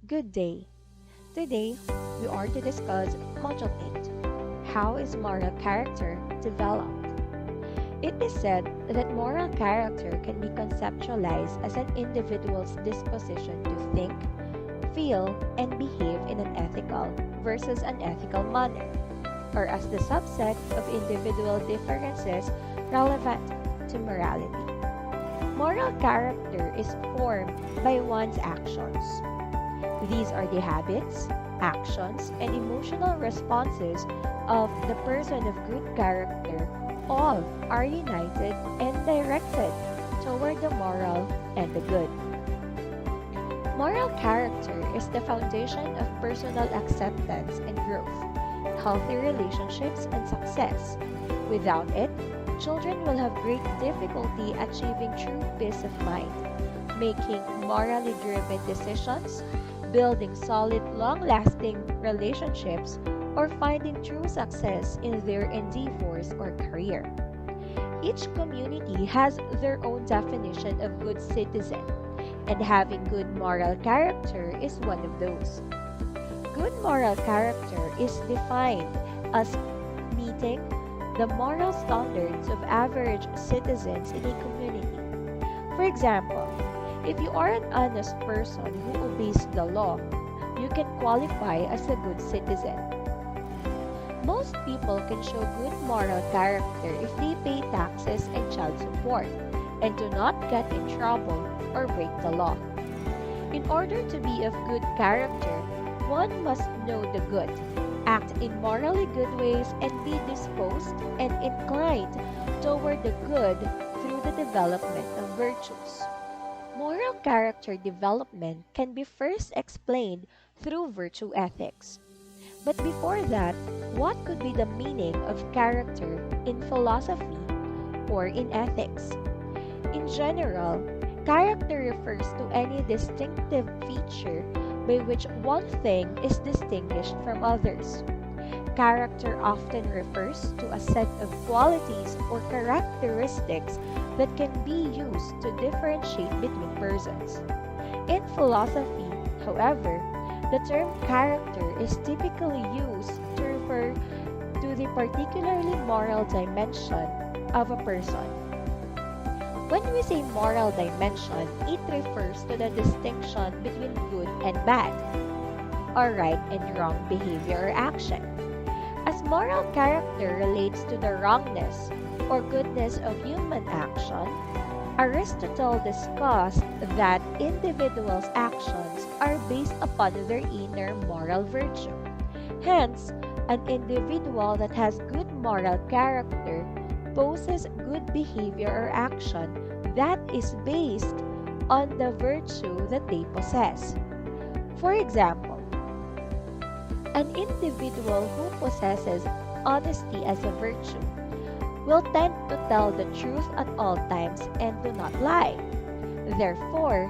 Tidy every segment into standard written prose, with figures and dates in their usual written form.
Good day. Today, we are to discuss Module 8. How is moral character developed? It is said that moral character can be conceptualized as an individual's disposition to think, feel, and behave in an ethical versus unethical manner, or as the subset of individual differences relevant to morality. Moral character is formed by one's actions. These are the habits, actions, and emotional responses of the person of good character. All are united and directed toward the moral and the good. Moral character is the foundation of personal acceptance and growth, healthy relationships, and success. Without it, children will have great difficulty achieving true peace of mind, making morally driven decisions, building solid, long lasting relationships, or finding true success in their endeavors or career. Each community has their own definition of good citizen, and having good moral character is one of those. Good moral character is defined as meeting the moral standards of average citizens in a community. For example, if you are an honest person who obeys the law, you can qualify as a good citizen. Most people can show good moral character if they pay taxes and child support and do not get in trouble or break the law. In order to be of good character, one must know the good, act in morally good ways, and be disposed and inclined toward the good through the development of virtues. Moral character development can be first explained through virtue ethics. But before that, what could be the meaning of character in philosophy or in ethics? In general, character refers to any distinctive feature by which one thing is distinguished from others. Character often refers to a set of qualities or characteristics that can be used to differentiate between persons. In philosophy, however, the term character is typically used to refer to the particularly moral dimension of a person. When we say moral dimension, it refers to the distinction between good and bad, or right and wrong behavior or action. As moral character relates to the wrongness or goodness of human action, Aristotle discussed that individuals' actions are based upon their inner moral virtue. Hence, an individual that has good moral character poses good behavior or action that is based on the virtue that they possess. For example, an individual who possesses honesty as a virtue will tend to tell the truth at all times and do not lie. Therefore,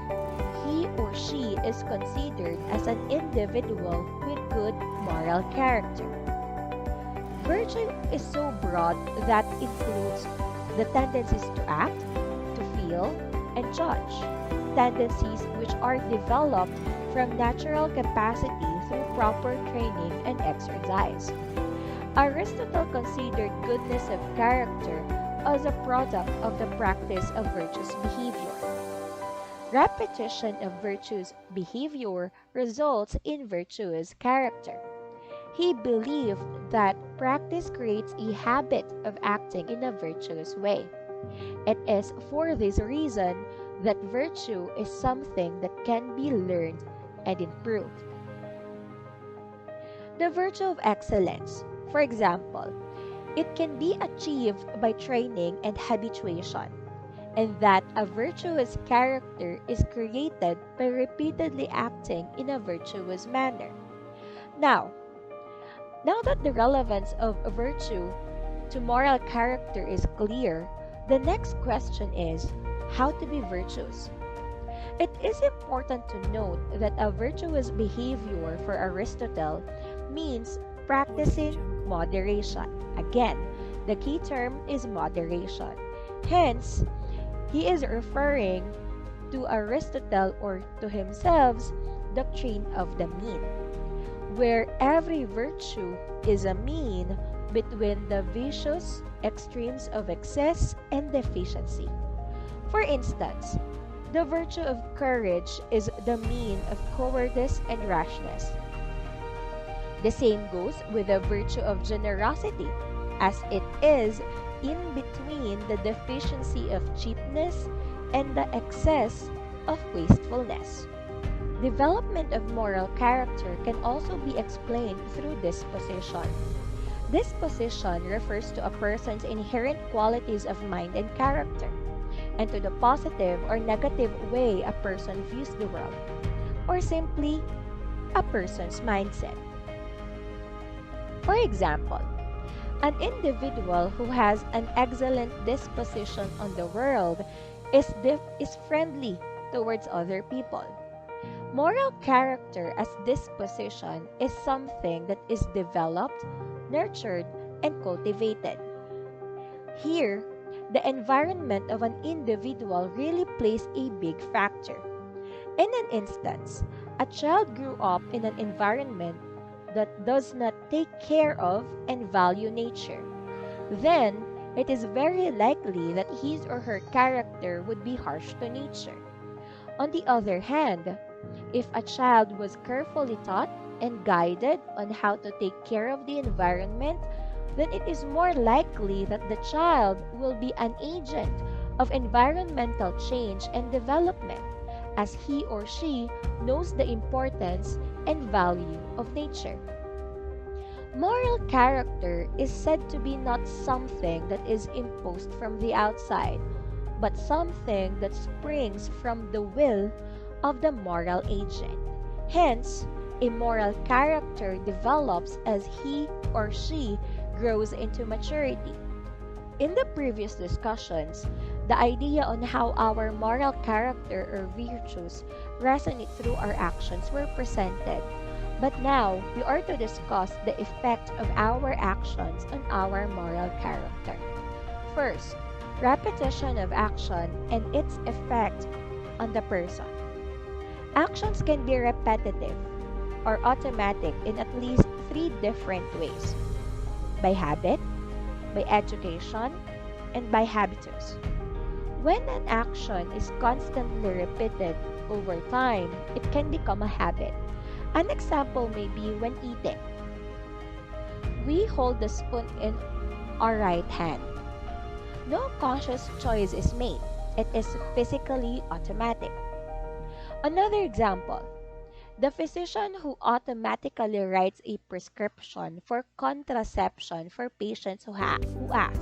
he or she is considered as an individual with good moral character. Virtue is so broad that it includes the tendencies to act, to feel, and judge, tendencies which are developed from natural capacity through proper training and exercise. Aristotle considered goodness of character as a product of the practice of virtuous behavior. Repetition of virtuous behavior results in virtuous character. He believed that practice creates a habit of acting in a virtuous way. It is for this reason that virtue is something that can be learned and improved. The virtue of excellence, for example, it can be achieved by training and habituation, and that a virtuous character is created by repeatedly acting in a virtuous manner. Now, now that the relevance of virtue to moral character is clear, the next question is how to be virtuous. It is important to note that a virtuous behavior for Aristotle means practicing moderation. Again, the key term is moderation. Hence, he is referring to Aristotle or to himself doctrine of the mean, where every virtue is a mean between the vicious extremes of excess and deficiency. For instance, the virtue of courage is the mean of cowardice and rashness. The same goes with the virtue of generosity, as it is in between the deficiency of cheapness and the excess of wastefulness. Development of moral character can also be explained through disposition. Disposition refers to a person's inherent qualities of mind and character, and to the positive or negative way a person views the world, or simply a person's mindset. For example, an individual who has an excellent disposition on the world is friendly towards other people. Moral character as disposition is something that is developed, nurtured, and cultivated. Here, the environment of an individual really plays a big factor. In an instance, a child grew up in an environment that does not take care of and value nature. Then, it is very likely that his or her character would be harsh to nature. On the other hand, if a child was carefully taught and guided on how to take care of the environment, then it is more likely that the child will be an agent of environmental change and development, as he or she knows the importance and value of nature. Moral character is said to be not something that is imposed from the outside, but something that springs from the will of the moral agent. Hence, a moral character develops as he or she grows into maturity. In the previous discussions, the idea on how our moral character or virtues resonate through our actions were presented. But now, we are to discuss the effect of our actions on our moral character. First, repetition of action and its effect on the person. Actions can be repetitive or automatic in at least three different ways: by habit, by education, and by habitus. When an action is constantly repeated over time, it can become a habit. An example may be when eating. We hold the spoon in our right hand. No conscious choice is made. It is physically automatic. Another example, the physician who automatically writes a prescription for contraception for patients who ask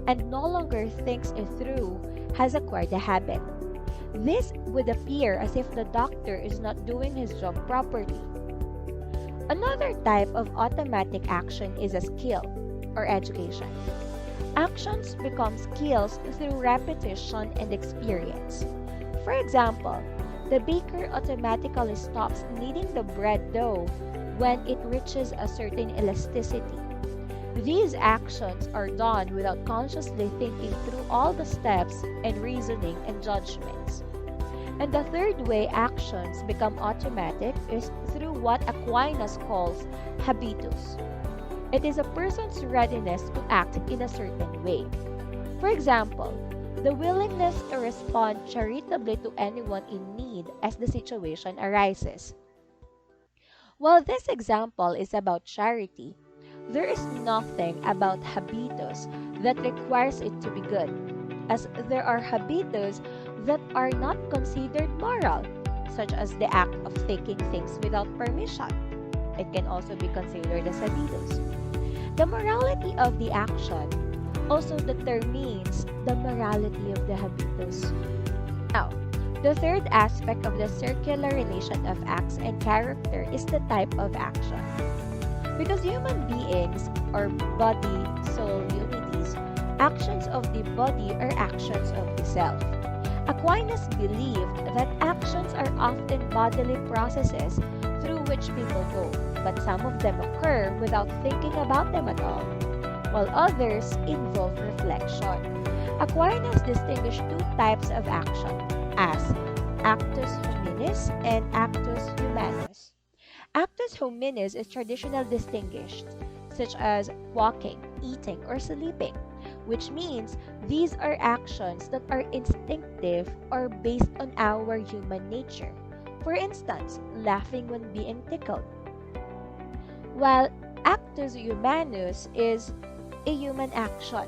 and no longer thinks it through has acquired a habit. This would appear as if the doctor is not doing his job properly. Another type of automatic action is a skill or education. Actions become skills through repetition and experience. For example, the baker automatically stops kneading the bread dough when it reaches a certain elasticity. These actions are done without consciously thinking through all the steps and reasoning and judgments. And the third way actions become automatic is through what Aquinas calls habitus. It is a person's readiness to act in a certain way. For example, the willingness to respond charitably to anyone in need as the situation arises. While this example is about charity, there is nothing about habitus that requires it to be good, as there are habitus that are not considered moral, such as the act of taking things without permission. It can also be considered as habitus. The morality of the action also determines the morality of the habitus. Now, the third aspect of the circular relation of acts and character is the type of action. Because human beings are body-soul unities, actions of the body are actions of the self. Aquinas believed that actions are often bodily processes through which people go, but some of them occur without thinking about them at all, while others involve reflection. Aquinas distinguished two types of action as actus homini hominis and actus humanus. Actus hominis is traditionally distinguished, such as walking, eating, or sleeping, which means these are actions that are instinctive or based on our human nature. For instance, laughing when being tickled. While actus humanus is a human action,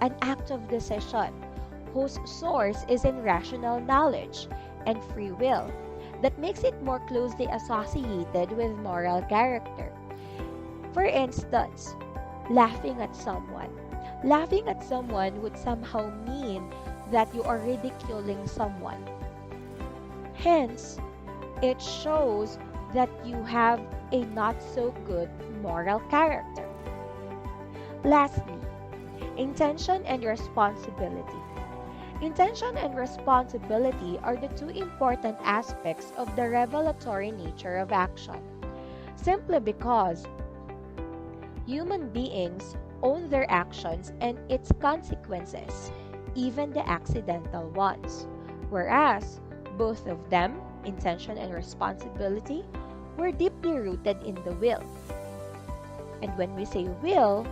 an act of decision, whose source is in rational knowledge and free will, that makes it more closely associated with moral character. For instance, laughing at someone. Laughing at someone would somehow mean that you are ridiculing someone. Hence, it shows that you have a not so good moral character. Lastly, intention and responsibility. Intention and responsibility are the two important aspects of the revelatory nature of action, simply because human beings own their actions and its consequences, even the accidental ones, whereas both of them, intention and responsibility, were deeply rooted in the will. And when we say will,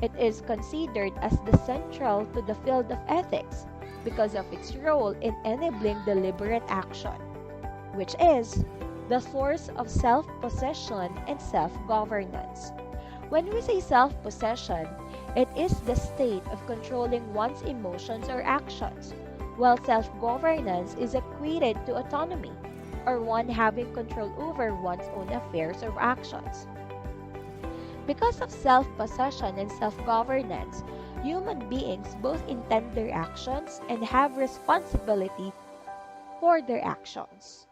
it is considered as the central to the field of ethics because of its role in enabling deliberate action, which is the source of self-possession and self-governance. When we say self-possession, it is the state of controlling one's emotions or actions, while self-governance is equated to autonomy, or one having control over one's own affairs or actions. Because of self-possession and self-governance, human beings both intend their actions and have responsibility for their actions.